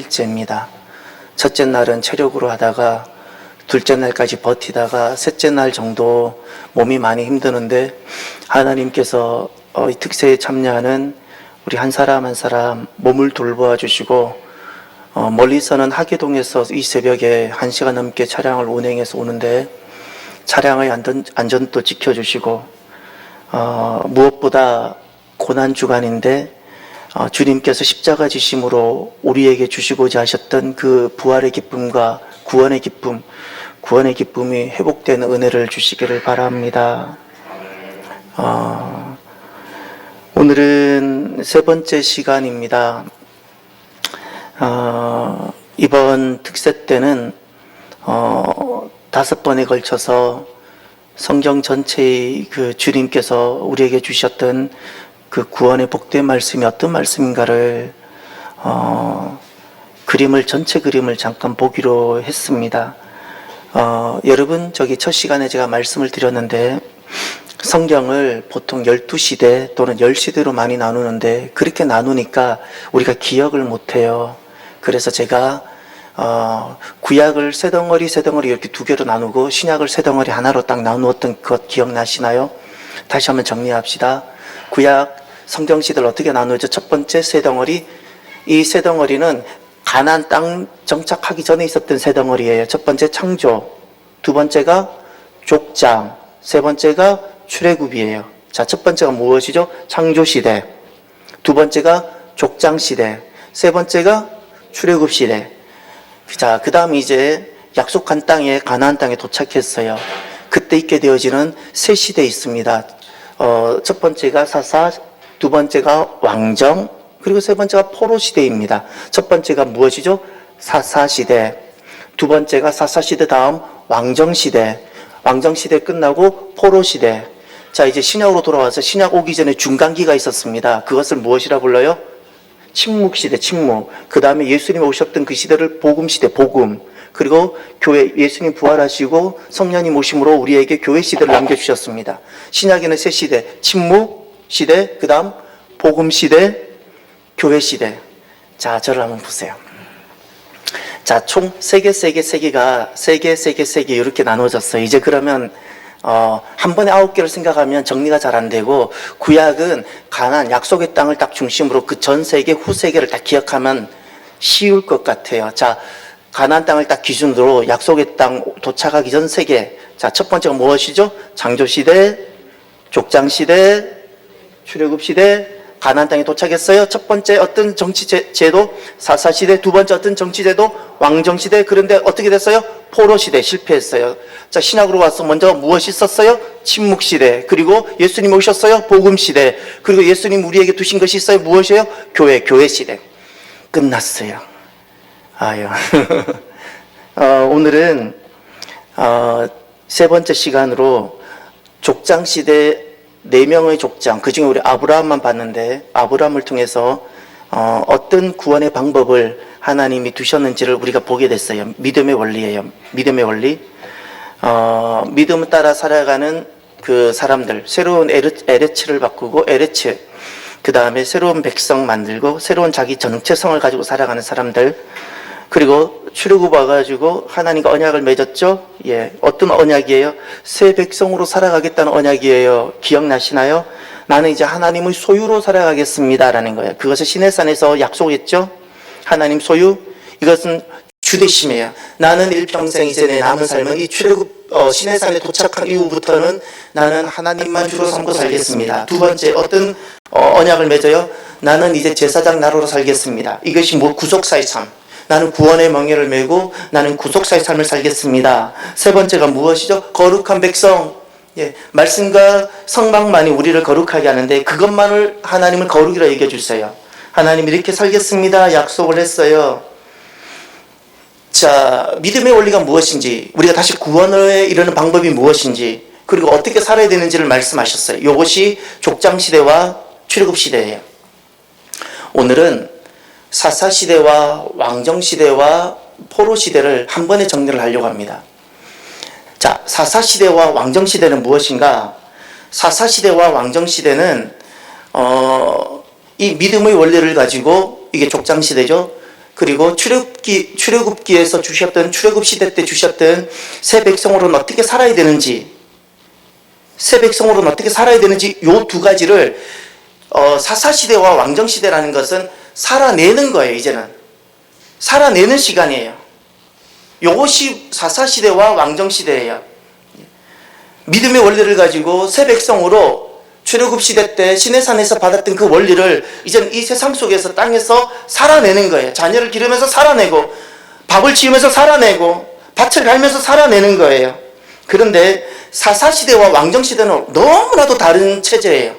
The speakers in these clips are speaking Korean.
3일째입니다. 첫째 날은 체력으로 하다가 둘째 날까지 버티다가 셋째 날 정도 몸이 많이 힘드는데 하나님께서 이 특세에 참여하는 우리 한 사람 한 사람 몸을 돌보아 주시고 멀리서는 하계동에서 이 새벽에 1시간 넘게 차량을 운행해서 오는데 차량의 안전도 지켜주시고 무엇보다 고난주간인데 주님께서 십자가 지심으로 우리에게 주시고자 하셨던 그 부활의 기쁨과 구원의 기쁨이 회복되는 은혜를 주시기를 바랍니다. 오늘은 세 번째 시간입니다. 이번 특세 때는 5번에 걸쳐서 성경 전체의 그 주님께서 우리에게 주셨던 그 구원의 복된 말씀이 어떤 말씀인가를 전체 그림을 잠깐 보기로 했습니다. 여러분, 첫 시간에 제가 말씀을 드렸는데 성경을 보통 12시대 또는 10시대로 많이 나누는데 그렇게 나누니까 우리가 기억을 못해요. 그래서 제가 구약을 세 덩어리 이렇게 두 개로 나누고 신약을 세 덩어리 하나로 딱 나누었던 것 기억나시나요? 다시 한번 정리합시다. 구약 성경 시대를 어떻게 나누죠? 첫 번째 세 덩어리, 이 세 덩어리는 가나안 땅 정착하기 전에 있었던 세 덩어리예요. 첫 번째 창조, 두 번째가 족장, 세 번째가 출애굽이에요. 자, 첫 번째가 무엇이죠? 창조 시대, 두 번째가 족장 시대, 세 번째가 출애굽 시대. 자, 그 다음 이제 약속한 땅에 가나안 땅에 도착했어요. 그때 있게 되어지는 세 시대 있습니다. 첫 번째가 사사, 두 번째가 왕정, 그리고 세 번째가 포로 시대입니다. 첫 번째가 무엇이죠? 사사 시대. 두 번째가 사사 시대 다음 왕정 시대. 왕정 시대 끝나고 포로 시대. 자, 이제 신약으로 돌아와서 신약 오기 전에 중간기가 있었습니다. 그것을 무엇이라 불러요? 침묵 시대, 침묵. 그 다음에 예수님 오셨던 그 시대를 복음 시대, 복음. 그리고 교회, 예수님 부활하시고 성령님 오심으로 우리에게 교회 시대를 남겨주셨습니다. 신약에는 세 시대, 침묵 시대, 그 다음 복음 시대, 교회 시대. 자, 저를 한번 보세요. 자, 총 세 개가 이렇게 나눠졌어요. 이제 그러면 한 번에 9개를 생각하면 정리가 잘 안 되고, 구약은 가나안 약속의 땅을 딱 중심으로 그 전 세계 후 세계를 딱 기억하면 쉬울 것 같아요. 자, 가나안 땅을 딱 기준으로 약속의 땅 도착하기 전 세계. 자, 첫 번째가 무엇이죠? 창조 시대, 족장 시대, 출애굽 시대, 가나안 땅에 도착했어요. 첫 번째 어떤 정치 제도? 사사 시대. 두 번째 어떤 정치 제도? 왕정 시대. 그런데 어떻게 됐어요? 포로 시대. 실패했어요. 자, 신약으로 와서 먼저 무엇이 있었어요? 침묵 시대. 그리고 예수님 오셨어요? 복음 시대. 그리고 예수님 우리에게 두신 것이 있어요? 무엇이에요? 교회 시대. 끝났어요. 아유. 오늘은 세 번째 시간으로 족장 시대 4명의 족장, 그 중에 우리 아브라함만 봤는데 아브라함을 통해서 어떤 구원의 방법을 하나님이 두셨는지를 우리가 보게 됐어요. 믿음의 원리예요. 믿음의 원리. 믿음을 따라 살아가는 그 사람들, 새로운 에레츠를 바꾸고 에레츠, 그 다음에 새로운 백성 만들고 새로운 자기 정체성을 가지고 살아가는 사람들, 그리고 출애굽 와가지고 하나님과 언약을 맺었죠. 예, 어떤 언약이에요? 새 백성으로 살아가겠다는 언약이에요. 기억나시나요? 나는 이제 하나님의 소유로 살아가겠습니다 라는 거예요. 그것을 시내산에서 약속했죠. 하나님 소유. 이것은 주대심이에요. 나는 일평생 이제 내 남은 삶은 이 출애굽 시내산에 도착한 이후부터는 나는 하나님만 주로 삼고 살겠습니다. 두 번째 어떤 언약을 맺어요? 나는 이제 제사장 나로로 살겠습니다. 이것이 구속사의 삶. 나는 구원의 멍에를 메고 나는 구속사의 삶을 살겠습니다. 세 번째가 무엇이죠? 거룩한 백성. 예, 말씀과 성막만이 우리를 거룩하게 하는데 그것만을 하나님을 거룩이라 얘기해 주세요. 하나님 이렇게 살겠습니다 약속을 했어요. 자, 믿음의 원리가 무엇인지, 우리가 다시 구원에 이르는 방법이 무엇인지, 그리고 어떻게 살아야 되는지를 말씀하셨어요. 이것이 족장시대와 출애굽시대예요. 오늘은 사사시대와 왕정시대와 포로시대를 한 번에 정리를 하려고 합니다. 자, 사사시대와 왕정시대는 무엇인가? 사사시대와 왕정시대는 이 믿음의 원리를 가지고, 이게 족장시대죠. 그리고 출애굽기에서 주셨던, 출애굽 시대 때 주셨던 새 백성으로는 어떻게 살아야 되는지, 새 백성으로는 어떻게 살아야 되는지, 요 두 가지를 사사시대와 왕정시대라는 것은 살아내는 거예요. 이제는 살아내는 시간이에요. 요것이 사사시대와 왕정시대예요. 믿음의 원리를 가지고 새 백성으로 출애굽 시대 때 시내산에서 받았던 그 원리를 이제는 이 세상 속에서, 땅에서 살아내는 거예요. 자녀를 기르면서 살아내고, 밥을 지으면서 살아내고, 밭을 갈면서 살아내는 거예요. 그런데 사사시대와 왕정시대는 너무나도 다른 체제예요.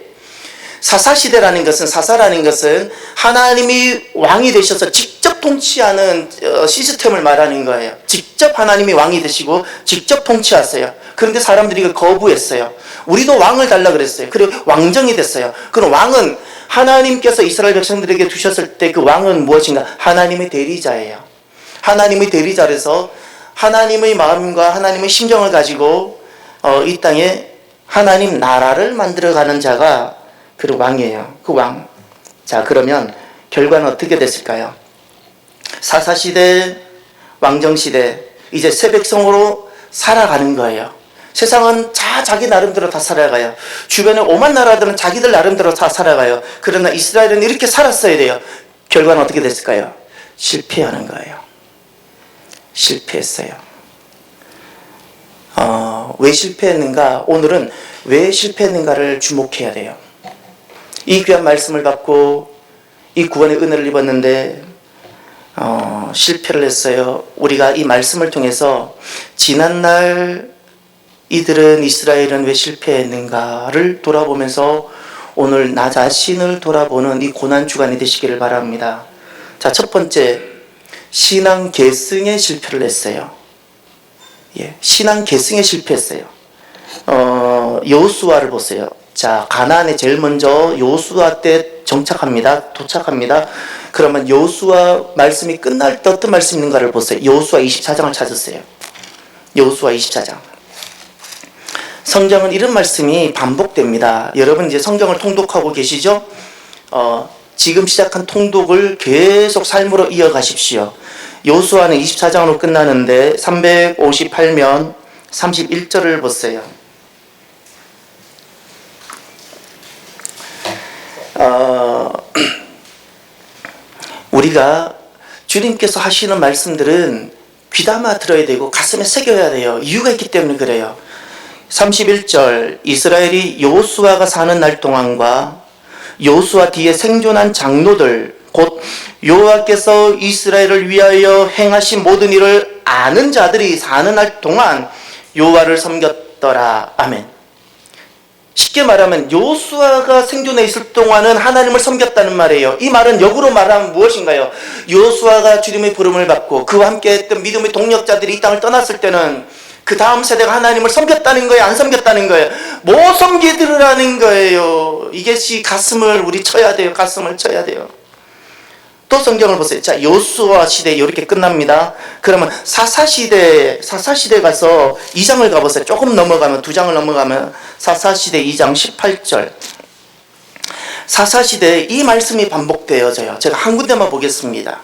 사사시대라는 것은, 사사라는 것은 하나님이 왕이 되셔서 직접 통치하는 시스템을 말하는 거예요. 직접 하나님이 왕이 되시고 직접 통치하세요. 그런데 사람들이 이걸 거부했어요. 우리도 왕을 달라 그랬어요. 그리고 왕정이 됐어요. 그럼 왕은 하나님께서 이스라엘 백성들에게 두셨을 때 그 왕은 무엇인가? 하나님의 대리자예요. 하나님의 대리자라서 하나님의 마음과 하나님의 심정을 가지고 이 땅에 하나님 나라를 만들어가는 자가 그 왕이에요. 그 왕. 자, 그러면 결과는 어떻게 됐을까요? 사사시대, 왕정시대, 이제 새 백성으로 살아가는 거예요. 세상은 자기 나름대로 다 살아가요. 주변에 오만 나라들은 자기들 나름대로 다 살아가요. 그러나 이스라엘은 이렇게 살았어야 돼요. 결과는 어떻게 됐을까요? 실패하는 거예요. 실패했어요. 왜 실패했는가? 오늘은 왜 실패했는가를 주목해야 돼요. 이 귀한 말씀을 받고 이 구원의 은혜를 입었는데 실패를 했어요. 우리가 이 말씀을 통해서 지난날 이들은, 이스라엘은 왜 실패했는가를 돌아보면서 오늘 나 자신을 돌아보는 이 고난주간이 되시기를 바랍니다. 자, 첫 번째, 신앙 계승에 실패를 했어요. 신앙 계승에 실패했어요. 여호수아를 보세요. 자, 가나안에 제일 먼저 여호수아 때 도착합니다. 그러면 여호수아 말씀이 끝날 때 어떤 말씀이 있는가를 보세요. 여호수아 24장을 찾으세요. 여호수아 24장. 성경은 이런 말씀이 반복됩니다. 여러분 이제 성경을 통독하고 계시죠? 지금 시작한 통독을 계속 삶으로 이어가십시오. 여호수아는 24장으로 끝나는데 358면 31절을 보세요. 우리가 주님께서 하시는 말씀들은 귀담아 들어야 되고 가슴에 새겨야 돼요. 이유가 있기 때문에 그래요. 31절, 이스라엘이 여호수아가 사는 날 동안과 여호수아 뒤에 생존한 장로들, 곧 여호와께서 이스라엘을 위하여 행하신 모든 일을 아는 자들이 사는 날 동안 여호와를 섬겼더라. 아멘. 쉽게 말하면 여호수아가 생존해 있을 동안은 하나님을 섬겼다는 말이에요. 이 말은 역으로 말하면 무엇인가요? 여호수아가 주님의 부름을 받고 그와 함께 했던 믿음의 동력자들이 이 땅을 떠났을 때는 그 다음 세대가 하나님을 섬겼다는 거예요? 안 섬겼다는 거예요? 못 섬기더라는 거예요. 이것이 가슴을 우리 쳐야 돼요. 가슴을 쳐야 돼요. 또 성경을 보세요. 자, 여호수아 시대 이렇게 끝납니다. 그러면 사사시대 가서 2장을 가보세요. 조금 넘어가면, 2장을 넘어가면 사사시대 2장 18절. 사사시대 이 말씀이 반복되어져요. 제가 한 군데만 보겠습니다.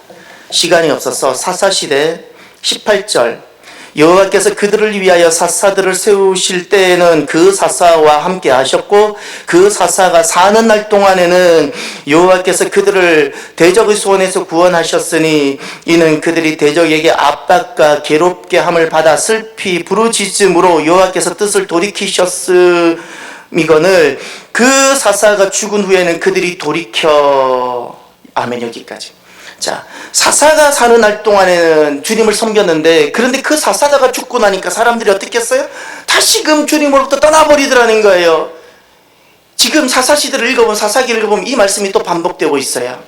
시간이 없어서 사사시대 18절. 여호와께서 그들을 위하여 사사들을 세우실 때에는 그 사사와 함께 하셨고 그 사사가 사는 날 동안에는 여호와께서 그들을 대적의 손에서 구원하셨으니 이는 그들이 대적에게 압박과 괴롭게 함을 받아 슬피 부르짖음으로 여호와께서 뜻을 돌이키셨음이거늘 그 사사가 죽은 후에는 그들이 돌이켜. 아멘. 여기까지. 자, 사사가 사는 날 동안에는 주님을 섬겼는데, 그런데 그 사사자가 죽고 나니까 사람들이 어떻게 했어요? 다시금 주님으로부터 떠나버리더라는 거예요. 지금 사사시대를 읽어보면, 사사기를 읽어보면 이 말씀이 또 반복되고 있어요.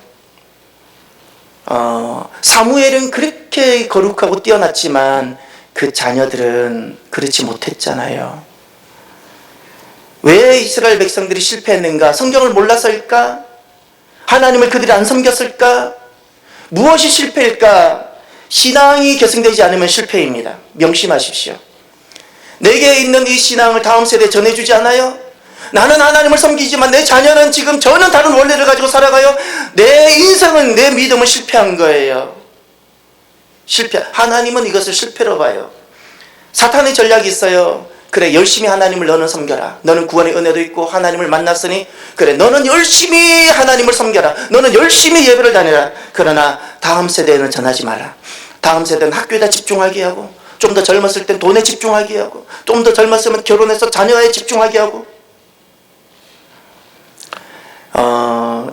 사무엘은 그렇게 거룩하고 뛰어났지만 그 자녀들은 그렇지 못했잖아요. 왜 이스라엘 백성들이 실패했는가? 성경을 몰라서일까? 하나님을 그들이 안 섬겼을까? 무엇이 실패일까? 신앙이 계승되지 않으면 실패입니다. 명심하십시오. 내게 있는 이 신앙을 다음 세대에 전해주지 않아요? 나는 하나님을 섬기지만 내 자녀는 지금 전혀 다른 원리를 가지고 살아가요. 내 인생은, 내 믿음은 실패한 거예요. 실패. 하나님은 이것을 실패로 봐요. 사탄의 전략이 있어요. 그래, 열심히 하나님을 너는 섬겨라. 너는 구원의 은혜도 있고 하나님을 만났으니 그래, 너는 열심히 하나님을 섬겨라. 너는 열심히 예배를 다녀라. 그러나 다음 세대에는 전하지 마라. 다음 세대는 학교에다 집중하게 하고, 좀 더 젊었을 땐 돈에 집중하게 하고, 좀 더 젊었으면 결혼해서 자녀에 집중하게 하고.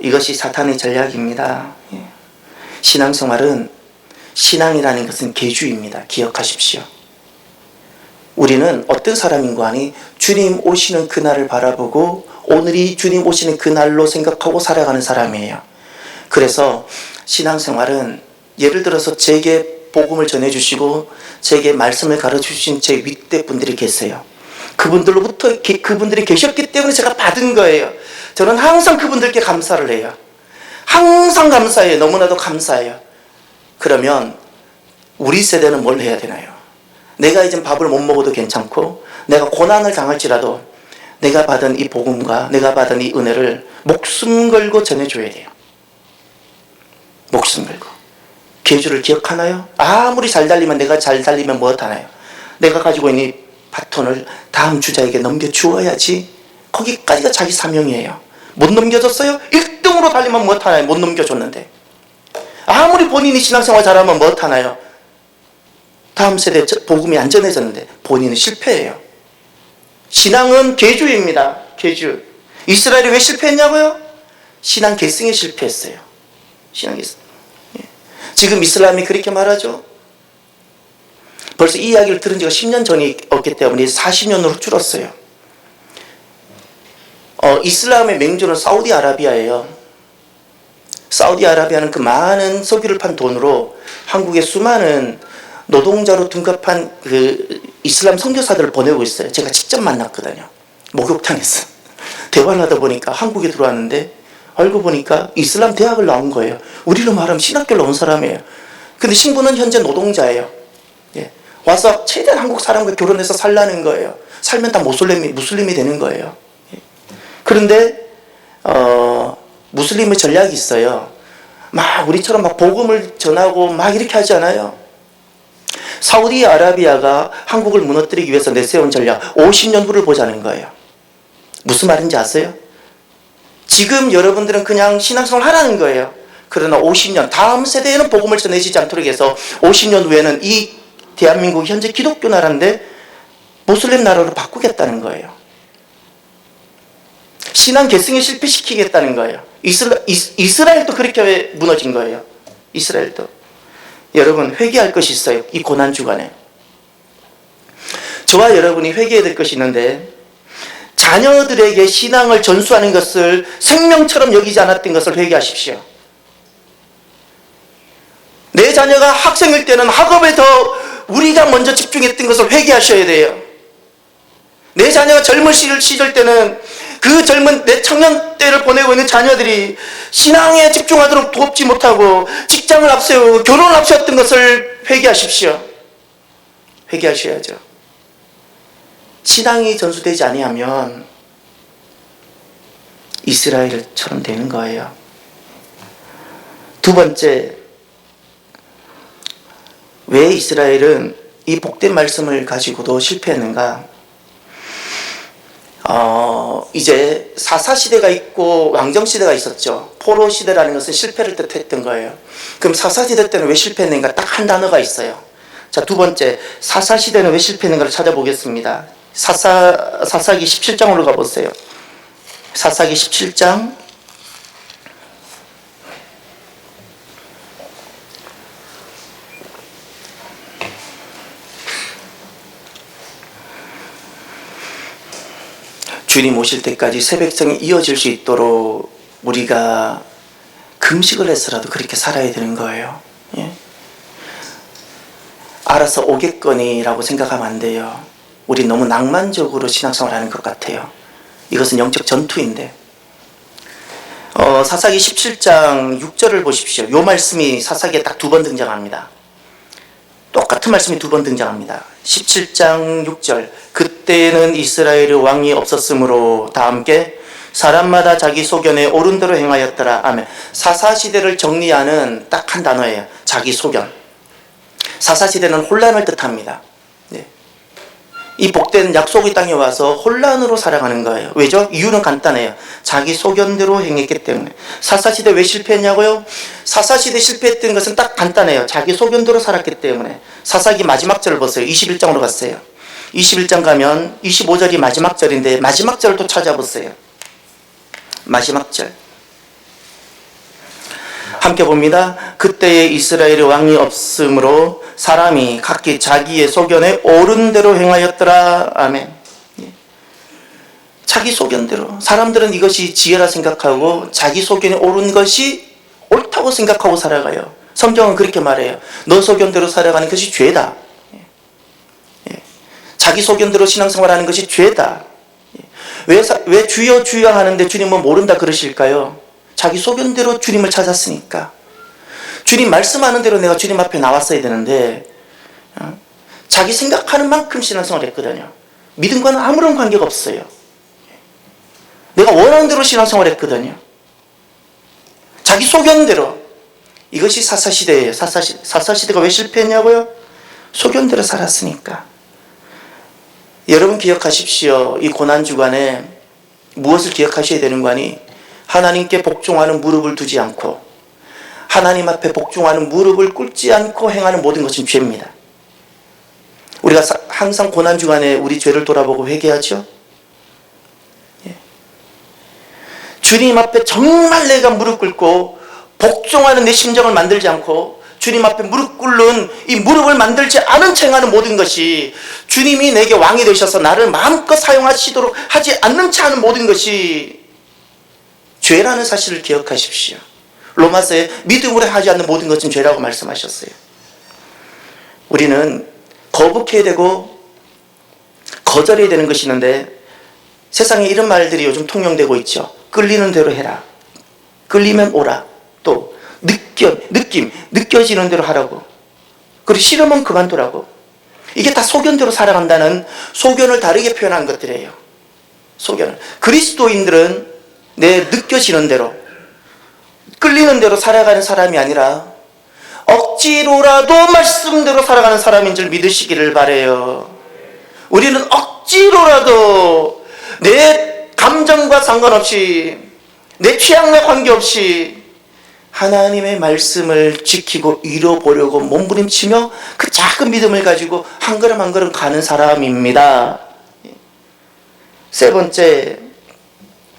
이것이 사탄의 전략입니다. 신앙생활은, 신앙이라는 것은 계주입니다. 기억하십시오. 우리는 어떤 사람인가 하니 주님 오시는 그날을 바라보고 오늘이 주님 오시는 그날로 생각하고 살아가는 사람이에요. 그래서 신앙생활은, 예를 들어서 제게 복음을 전해주시고 제게 말씀을 가르쳐주신 제 윗대분들이 계세요. 그분들이 계셨기 때문에 제가 받은 거예요. 저는 항상 그분들께 감사를 해요. 항상 감사해요. 너무나도 감사해요. 그러면 우리 세대는 뭘 해야 되나요? 내가 이제 밥을 못 먹어도 괜찮고 내가 고난을 당할지라도 내가 받은 이 복음과 내가 받은 이 은혜를 목숨 걸고 전해줘야 돼요. 목숨 걸고. 계주를 기억하나요? 아무리 잘 달리면, 내가 잘 달리면 무엇하나요? 내가 가지고 있는 이 바톤을 다음 주자에게 넘겨주어야지. 거기까지가 자기 사명이에요. 못 넘겨줬어요? 1등으로 달리면 무엇하나요? 못 넘겨줬는데. 아무리 본인이 신앙생활 잘하면 무엇하나요? 다음 세대 복음이 안 전해졌는데 본인은 실패해요. 신앙은 계주입니다. 계주. 이스라엘이 왜 실패했냐고요? 신앙 계승에 실패했어요. 신앙 계승. 지금 이슬람이 그렇게 말하죠. 벌써 이 이야기를 들은 지가 10년 전이었기 때문에 40년으로 줄었어요. 이슬람의 맹주는 사우디아라비아예요. 사우디아라비아는 그 많은 석유를 판 돈으로 한국의 수많은 노동자로 둔갑한 그 이슬람 선교사들을 보내고 있어요. 제가 직접 만났거든요. 목욕탕에서. 대화를 하다 보니까 한국에 들어왔는데 알고 보니까 이슬람 대학을 나온 거예요. 우리로 말하면 신학교를 나온 사람이에요. 근데 신부는 현재 노동자예요. 예. 와서 최대한 한국 사람과 결혼해서 살라는 거예요. 살면 다 무슬림이 되는 거예요. 예. 그런데 무슬림의 전략이 있어요. 막 우리처럼 막 복음을 전하고 막 이렇게 하지 않아요. 사우디아라비아가 한국을 무너뜨리기 위해서 내세운 전략, 50년 후를 보자는 거예요. 무슨 말인지 아세요? 지금 여러분들은 그냥 신앙생활 하라는 거예요. 그러나 50년, 다음 세대에는 복음을 전해지지 않도록 해서 50년 후에는 이 대한민국이 현재 기독교 나라인데 무슬림 나라로 바꾸겠다는 거예요. 신앙 계승에 실패시키겠다는 거예요. 이스라엘도 그렇게 무너진 거예요. 이스라엘도. 여러분, 회개할 것이 있어요. 이 고난 주간에. 저와 여러분이 회개해야 될 것이 있는데, 자녀들에게 신앙을 전수하는 것을 생명처럼 여기지 않았던 것을 회개하십시오. 내 자녀가 학생일 때는 학업에 더 우리가 먼저 집중했던 것을 회개하셔야 돼요. 내 자녀가 젊은 시절 때는 그 젊은 내 청년 때를 보내고 있는 자녀들이 신앙에 집중하도록 돕지 못하고 직장을 앞세우고 결혼을 앞세웠던 것을 회개하십시오. 회개하셔야죠. 신앙이 전수되지 아니하면 이스라엘처럼 되는 거예요. 두 번째, 왜 이스라엘은 이 복된 말씀을 가지고도 실패했는가? 이제 사사시대가 있고 왕정시대가 있었죠. 포로시대라는 것은 실패를 뜻했던 거예요. 그럼 사사시대 때는 왜 실패했는가? 딱 한 단어가 있어요. 자, 두 번째, 사사시대는 왜 실패했는가를 찾아보겠습니다. 사사기 17장으로 가보세요. 사사기 17장. 주님 오실 때까지 새벽성이 이어질 수 있도록 우리가 금식을 해서라도 그렇게 살아야 되는 거예요. 예? 알아서 오겠거니라고 생각하면 안 돼요. 우리 너무 낭만적으로 신앙생활 하는 것 같아요. 이것은 영적 전투인데. 사사기 17장 6절을 보십시오. 이 말씀이 사사기에 딱 두 번 등장합니다. 똑같은 말씀이 두 번 등장합니다. 17장 6절. 그때는 이스라엘의 왕이 없었으므로 다 함께 사람마다 자기 소견에 옳은 대로 행하였더라. 아멘. 사사시대를 정리하는 딱 한 단어예요. 자기 소견. 사사시대는 혼란을 뜻합니다. 네. 이 복된 약속의 땅에 와서 혼란으로 살아가는 거예요. 왜죠? 이유는 간단해요. 자기 소견대로 행했기 때문에. 사사시대 왜 실패했냐고요? 사사시대 실패했던 것은 딱 간단해요. 자기 소견대로 살았기 때문에. 사사기 마지막 절을 보세요. 21장으로 갔어요. 21장 가면 25절이 마지막 절인데 마지막 절을 또 찾아보세요. 마지막 절. 함께 봅니다. 그때에 이스라엘의 왕이 없으므로 사람이 각기 자기의 소견에 옳은 대로 행하였더라. 아멘. 자기 소견대로. 사람들은 이것이 지혜라 생각하고 자기 소견에 옳은 것이 옳다고 생각하고 살아가요. 성경은 그렇게 말해요. 너 소견대로 살아가는 것이 죄다. 자기 소견대로 신앙생활하는 것이 죄다. 왜 주여 주여 하는데 주님은 모른다 그러실까요? 자기 소견대로 주님을 찾았으니까. 주님 말씀하는 대로 내가 주님 앞에 나왔어야 되는데 자기 생각하는 만큼 신앙생활을 했거든요. 믿음과는 아무런 관계가 없어요. 내가 원하는 대로 신앙생활을 했거든요. 자기 소견대로. 이것이 사사시대예요. 사사시대가 왜 실패했냐고요? 소견대로 살았으니까. 여러분 기억하십시오. 이 고난주간에 무엇을 기억하셔야 되는 거니? 하나님께 복종하는 무릎을 두지 않고 하나님 앞에 복종하는 무릎을 꿇지 않고 행하는 모든 것은 죄입니다. 우리가 항상 고난주간에 우리 죄를 돌아보고 회개하죠. 주님 앞에 정말 내가 무릎 꿇고 복종하는 내 심정을 만들지 않고 주님 앞에 무릎 꿇는 이 무릎을 만들지 않은 채 행하는 모든 것이 주님이 내게 왕이 되셔서 나를 마음껏 사용하시도록 하지 않는 채 하는 모든 것이 죄라는 사실을 기억하십시오. 로마서에 믿음으로 하지 않는 모든 것은 죄라고 말씀하셨어요. 우리는 거북해야 되고 거절해야 되는 것이 있는데 세상에 이런 말들이 요즘 통용되고 있죠. 끌리는 대로 해라. 끌리면 오라. 또 느껴지는 대로 하라고. 그리고 싫으면 그만두라고. 이게 다 소견대로 살아간다는 소견을 다르게 표현한 것들이에요. 소견을. 그리스도인들은 내 느껴지는 대로 끌리는 대로 살아가는 사람이 아니라 억지로라도 말씀대로 살아가는 사람인 줄 믿으시기를 바라요. 우리는 억지로라도 내 감정과 상관없이 내 취향과 관계없이 하나님의 말씀을 지키고 이뤄보려고 몸부림치며 그 작은 믿음을 가지고 한 걸음 한 걸음 가는 사람입니다. 세 번째,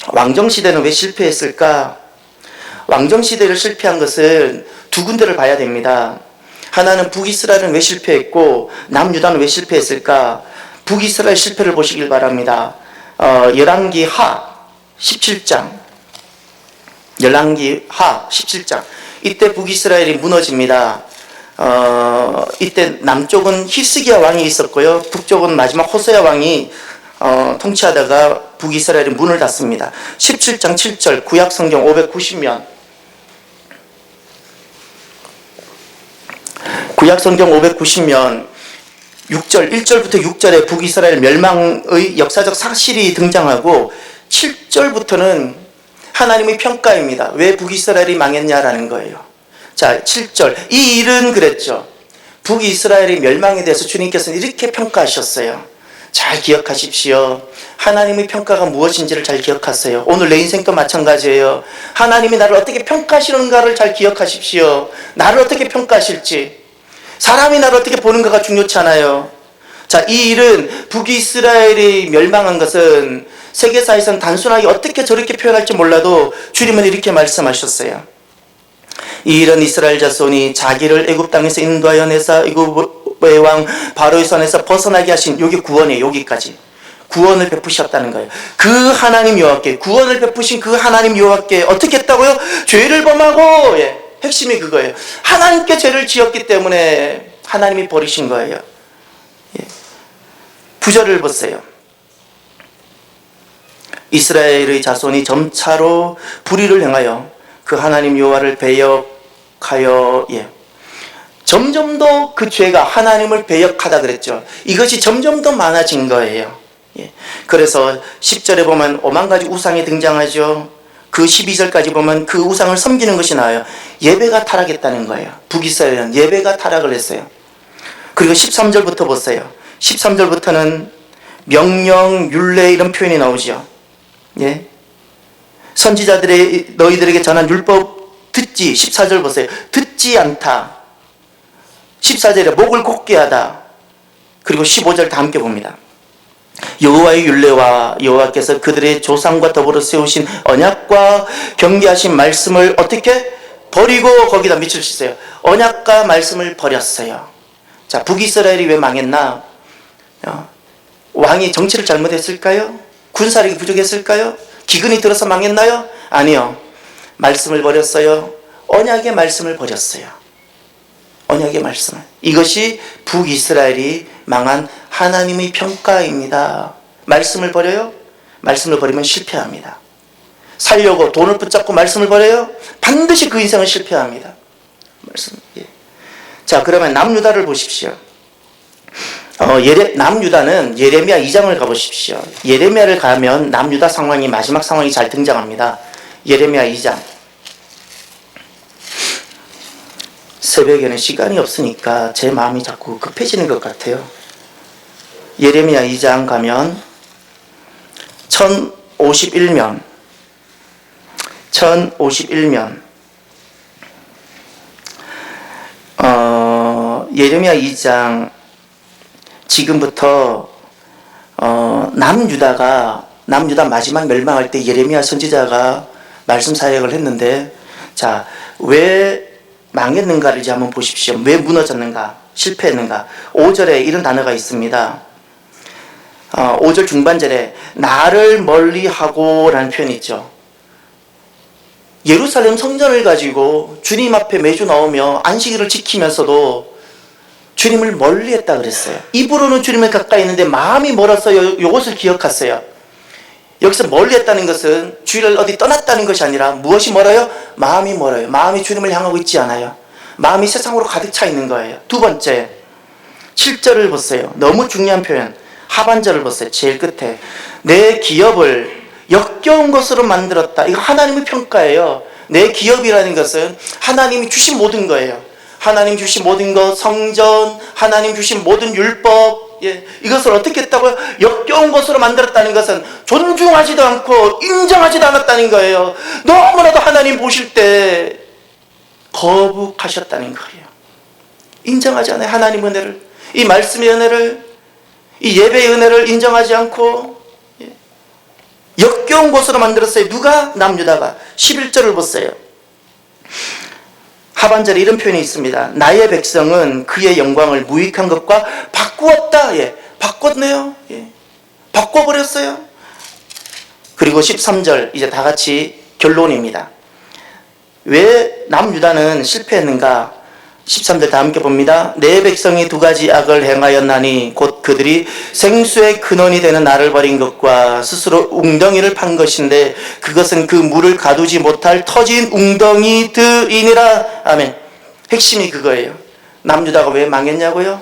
왕정시대는 왜 실패했을까? 왕정시대를 실패한 것은 두 군데를 봐야 됩니다. 하나는 북이스라엘은 왜 실패했고 남유다는 왜 실패했을까? 북이스라엘 실패를 보시길 바랍니다. 열왕기 하 17장. 열왕기 하 17장. 이때 북이스라엘이 무너집니다. 이때 남쪽은 히스기야 왕이 있었고요. 북쪽은 마지막 호세아 왕이 통치하다가 북이스라엘이 문을 닫습니다. 17장 7절 구약성경 590면 구약성경 590면 6절 1절부터 6절에 북이스라엘 멸망의 역사적 사실이 등장하고 7절부터는 하나님의 평가입니다. 왜 북이스라엘이 망했냐라는 거예요. 자, 7절 이 일은 그랬죠. 북이스라엘의 멸망에 대해서 주님께서는 이렇게 평가하셨어요. 잘 기억하십시오. 하나님의 평가가 무엇인지를 잘 기억하세요. 오늘 내 인생도 마찬가지예요. 하나님이 나를 어떻게 평가하시는가를 잘 기억하십시오. 나를 어떻게 평가하실지. 사람이 나를 어떻게 보는가가 중요치 않아요. 자, 이 일은 북이스라엘이 멸망한 것은 세계사에서는 단순하게 어떻게 저렇게 표현할지 몰라도 주님은 이렇게 말씀하셨어요. 이 일은 이스라엘 자손이 자기를 애굽 땅에서 인도하여 내사 애굽의 왕 바로의 손에서 벗어나게 하신, 여기 구원이에요. 여기까지 구원을 베푸셨다는 거예요. 그 하나님 여호와께, 구원을 베푸신 그 하나님 여호와께 어떻게 했다고요? 죄를 범하고, 핵심이 그거예요. 하나님께 죄를 지었기 때문에 하나님이 버리신 거예요. 구절을 보세요. 이스라엘의 자손이 점차로 불의를 행하여 그 하나님 여호와를 배역하여, 점점 더 그 죄가 하나님을 배역하다 그랬죠. 이것이 점점 더 많아진 거예요. 그래서 10절에 보면 5만 가지 우상이 등장하죠. 그 12절까지 보면 그 우상을 섬기는 것이 나와요. 예배가 타락했다는 거예요. 북이스라엘은 예배가 타락을 했어요. 그리고 13절부터 보세요. 13절부터는 명령, 율례 이런 표현이 나오죠. 예. 선지자들의 너희들에게 전한 율법 듣지. 14절 보세요. 듣지 않다. 14절에 목을 곧게 하다. 그리고 15절 다 함께 봅니다. 여호와의 율례와 여호와께서 그들의 조상과 더불어 세우신 언약과 경계하신 말씀을 어떻게 버리고 거기다 밑줄 치세요. 언약과 말씀을 버렸어요. 자, 북이스라엘이 왜 망했나? 왕이 정치를 잘못했을까요? 군사력이 부족했을까요? 기근이 들어서 망했나요? 아니요. 말씀을 버렸어요. 언약의 말씀을 버렸어요. 언약의 말씀을. 이것이 북이스라엘이 망한 하나님의 평가입니다. 말씀을 버려요? 말씀을 버리면 실패합니다. 살려고 돈을 붙잡고 말씀을 버려요? 반드시 그 인생은 실패합니다. 말씀. 예. 자, 그러면 남유다를 보십시오. 남유다는 예레미야 2장을 가보십시오. 예레미야를 가면 남유다 상황이 마지막 상황이 잘 등장합니다. 예레미야 2장. 새벽에는 시간이 없으니까 제 마음이 자꾸 급해지는 것 같아요. 예레미야 2장 가면 1051면 예레미야 2장 지금부터 남유다 마지막 멸망할 때 예레미야 선지자가 말씀 사역을 했는데, 자, 왜 망했는가를 이제 한번 보십시오. 왜 무너졌는가, 실패했는가. 5절에 이런 단어가 있습니다. 5절 중반절에 나를 멀리하고 라는 표현이 있죠. 예루살렘 성전을 가지고 주님 앞에 매주 나오며 안식일을 지키면서도 주님을 멀리했다 그랬어요. 입으로는 주님을 가까이 있는데 마음이 멀어서 이것을 기억하세요. 여기서 멀리했다는 것은 주일을 어디 떠났다는 것이 아니라 무엇이 멀어요? 마음이 멀어요. 마음이 주님을 향하고 있지 않아요. 마음이 세상으로 가득 차 있는 거예요. 두 번째, 7절을 보세요. 너무 중요한 표현. 하반절을 보세요. 제일 끝에 내 기업을 역겨운 것으로 만들었다. 이거 하나님의 평가예요. 내 기업이라는 것은 하나님이 주신 모든 거예요. 하나님 주신 모든 것, 성전, 하나님 주신 모든 율법, 예, 이것을 어떻게 했다고요? 역겨운 것으로 만들었다는 것은 존중하지도 않고 인정하지도 않았다는 거예요. 너무나도 하나님 보실 때 거북하셨다는 거예요. 인정하지 않아요. 하나님 은혜를, 이 말씀의 은혜를, 이 예배의 은혜를 인정하지 않고 역겨운 곳으로 만들었어요. 누가? 남유다가. 11절을 보세요. 하반절에 이런 표현이 있습니다. 나의 백성은 그의 영광을 무익한 것과 바꾸었다. 예, 바꿨네요. 예, 바꿔버렸어요. 그리고 13절 이제 다 같이 결론입니다. 왜 남유다는 실패했는가? 13절 다 함께 봅니다. 내 백성이 두 가지 악을 행하였나니 곧 그들이 생수의 근원이 되는 나를 버린 것과 스스로 웅덩이를 판 것인데 그것은 그 물을 가두지 못할 터진 웅덩이들이니라. 아멘. 핵심이 그거예요. 남유다가 왜 망했냐고요?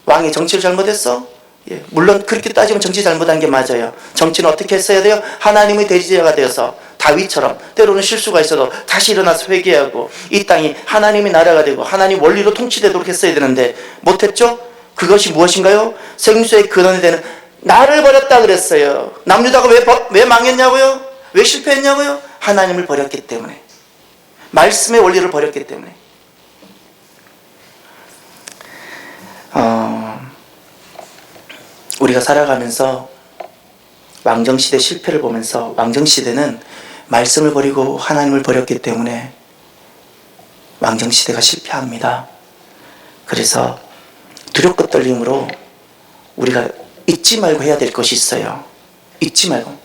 왕이 정치를 잘못했어? 예, 물론 그렇게 따지면 정치 잘못한 게 맞아요. 정치는 어떻게 했어야 돼요? 하나님의 대지자가 되어서 다윗처럼 때로는 실수가 있어도 다시 일어나서 회개하고 이 땅이 하나님의 나라가 되고 하나님 원리로 통치되도록 했어야 되는데 못했죠? 그것이 무엇인가요? 생수의 근원이 되는 나를 버렸다 그랬어요. 남유다가 왜 망했냐고요? 왜 실패했냐고요? 하나님을 버렸기 때문에, 말씀의 원리를 버렸기 때문에. 우리가 살아가면서 왕정시대 실패를 보면서, 왕정시대는 말씀을 버리고 하나님을 버렸기 때문에 왕정시대가 실패합니다. 그래서 두렵고 떨림으로 우리가 잊지 말고 해야 될 것이 있어요. 잊지 말고.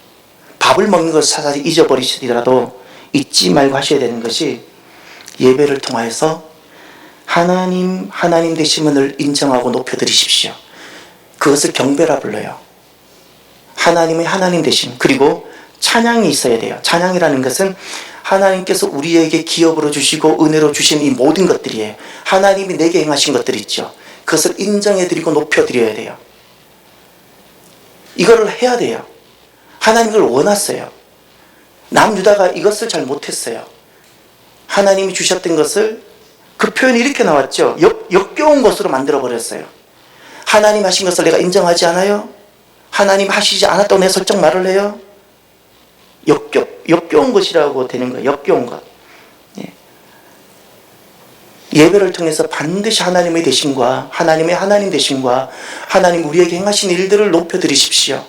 밥을 먹는 것을 사실 잊어버리시더라도 잊지 말고 하셔야 되는 것이, 예배를 통하여서 하나님 되심을 인정하고 높여드리십시오. 그것을 경배라 불러요. 하나님의 하나님 되심. 그리고 찬양이 있어야 돼요. 찬양이라는 것은 하나님께서 우리에게 기업으로 주시고 은혜로 주신 이 모든 것들이에요. 하나님이 내게 행하신 것들이 있죠. 그것을 인정해드리고 높여드려야 돼요. 이거를 해야 돼요. 하나님을 원했어요. 남유다가 이것을 잘 못했어요. 하나님이 주셨던 것을, 그 표현이 이렇게 나왔죠. 역겨운 것으로 만들어버렸어요. 하나님 하신 것을 내가 인정하지 않아요? 하나님 하시지 않았다고 내가 설정 말을 해요? 역겨운 것이라고 되는 거예요. 역겨운 것. 예. 예배를 통해서 반드시 하나님의 되심과 하나님의 하나님 되심과 하나님 우리에게 행하신 일들을 높여드리십시오.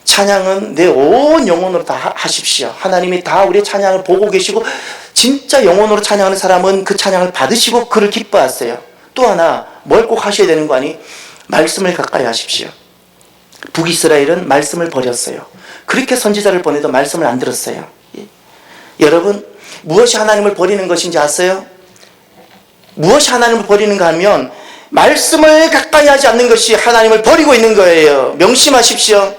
찬양은 내 온 영혼으로 다 하십시오. 하나님이 다 우리의 찬양을 보고 계시고 진짜 영혼으로 찬양하는 사람은 그 찬양을 받으시고 그를 기뻐하세요. 또 하나 뭘 꼭 하셔야 되는 거 아니? 말씀을 가까이 하십시오. 북이스라엘은 말씀을 버렸어요. 그렇게 선지자를 보내도 말씀을 안 들었어요. 예. 여러분 무엇이 하나님을 버리는 것인지 아세요? 무엇이 하나님을 버리는가 하면 말씀을 가까이 하지 않는 것이 하나님을 버리고 있는 거예요. 명심하십시오.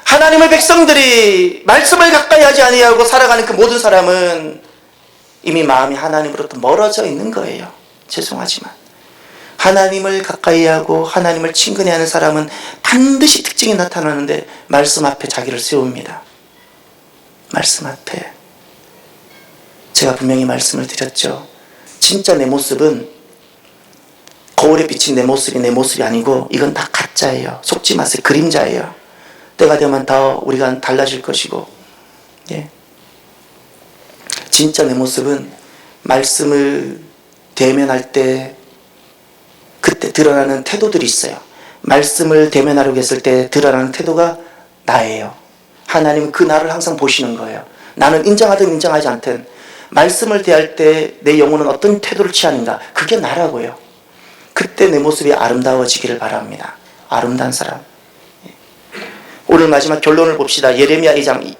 하나님의 백성들이 말씀을 가까이 하지 아니하고 살아가는 그 모든 사람은 이미 마음이 하나님으로부터 멀어져 있는 거예요. 죄송하지만 하나님을 가까이 하고 하나님을 친근히 하는 사람은 반드시 특징이 나타나는데 말씀 앞에 자기를 세웁니다. 말씀 앞에. 제가 분명히 말씀을 드렸죠. 진짜 내 모습은 거울에 비친 내 모습이 아니고 이건 다 가짜예요. 속지 마세요. 그림자예요. 때가 되면 더 우리가 달라질 것이고, 예. 진짜 내 모습은 말씀을 대면할 때 그때 드러나는 태도들이 있어요. 말씀을 대면하려고 했을 때 드러나는 태도가 나예요. 하나님은 그 나를 항상 보시는 거예요. 나는 인정하든 인정하지 않든 말씀을 대할 때 내 영혼은 어떤 태도를 취하는가, 그게 나라고요. 그때 내 모습이 아름다워지기를 바랍니다. 아름다운 사람. 오늘 마지막 결론을 봅시다. 예레미야 2장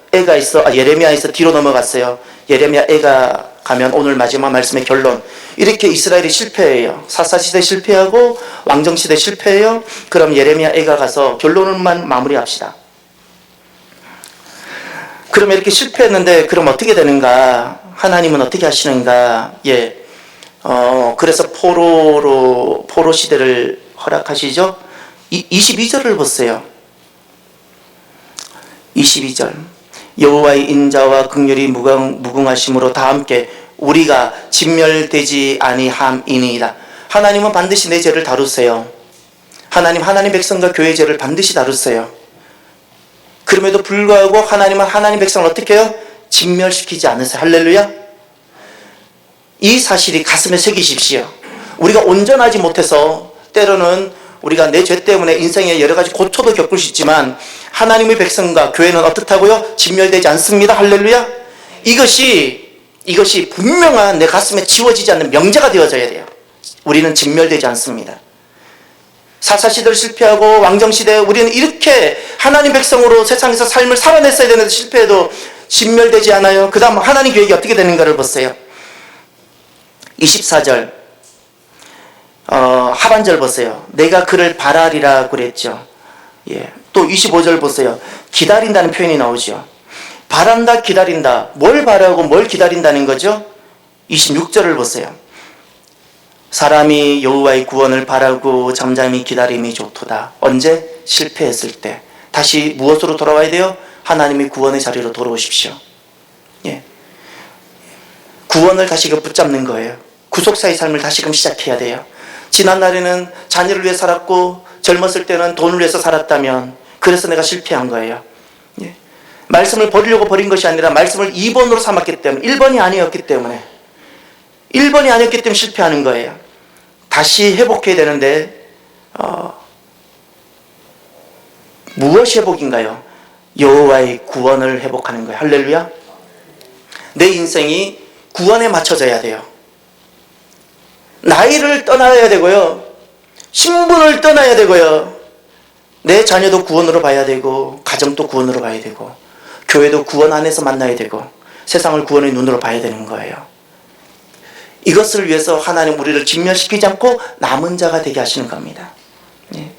예레미야에서 뒤로 넘어갔어요. 예레미야 애가 가면 오늘 마지막 말씀의 결론. 이렇게 이스라엘이 실패해요. 사사시대 실패하고 왕정시대 실패해요. 그럼 예레미야 애가 가서 결론만 마무리합시다. 그럼 이렇게 실패했는데 그럼 어떻게 되는가? 하나님은 어떻게 하시는가? 예. 그래서 포로 시대를 허락하시죠. 22절을 보세요. 22절. 여호와의 인자와 긍휼이 무궁하심으로 다 함께 우리가 진멸되지 아니함이니이다. 하나님은 반드시 내 죄를 다루세요. 하나님 백성과 교회 죄를 반드시 다루세요. 그럼에도 불구하고 하나님은 하나님 백성을 어떻게 해요? 진멸시키지 않으세요. 할렐루야. 이 사실이 가슴에 새기십시오. 우리가 온전하지 못해서 때로는 우리가 내 죄 때문에 인생에 여러 가지 고초도 겪을 수 있지만 하나님의 백성과 교회는 어떻다고요? 진멸되지 않습니다. 할렐루야. 이것이 분명한 내 가슴에 지워지지 않는 명제가 되어져야 돼요. 우리는 진멸되지 않습니다. 사사시대를 실패하고 왕정시대 우리는 이렇게 하나님 백성으로 세상에서 삶을 살아냈어야 되는데 실패해도 진멸되지 않아요. 그 다음 하나님 계획이 어떻게 되는가를 보세요. 24절 하반절 보세요. 내가 그를 바라리라 그랬죠. 예. 또 25절 보세요. 기다린다는 표현이 나오죠. 바란다, 기다린다. 뭘 바라고 뭘 기다린다는 거죠? 26절을 보세요. 사람이 여호와의 구원을 바라고 잠잠히 기다림이 좋도다. 언제? 실패했을 때. 다시 무엇으로 돌아와야 돼요? 하나님의 구원의 자리로 돌아오십시오. 예. 구원을 다시금 붙잡는 거예요. 구속사의 삶을 다시금 시작해야 돼요. 지난날에는 자녀를 위해 살았고 젊었을 때는 돈을 위해서 살았다면 그래서 내가 실패한 거예요. 예. 말씀을 버리려고 버린 것이 아니라 말씀을 2번으로 삼았기 때문에 1번이 아니었기 때문에 실패하는 거예요. 다시 회복해야 되는데 무엇이 회복인가요? 여호와의 구원을 회복하는 거예요. 할렐루야. 내 인생이 구원에 맞춰져야 돼요. 나이를 떠나야 되고요. 신분을 떠나야 되고요. 내 자녀도 구원으로 봐야 되고 가정도 구원으로 봐야 되고 교회도 구원 안에서 만나야 되고 세상을 구원의 눈으로 봐야 되는 거예요. 이것을 위해서 하나님 우리를 진멸시키지 않고 남은 자가 되게 하시는 겁니다. 예.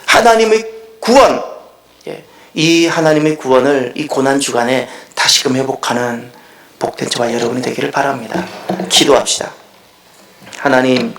하나님의 구원, 예. 이 하나님의 구원을 이 고난주간에 다시금 회복하는 복된 저와 여러분이 되기를 바랍니다. 기도합시다. 하나님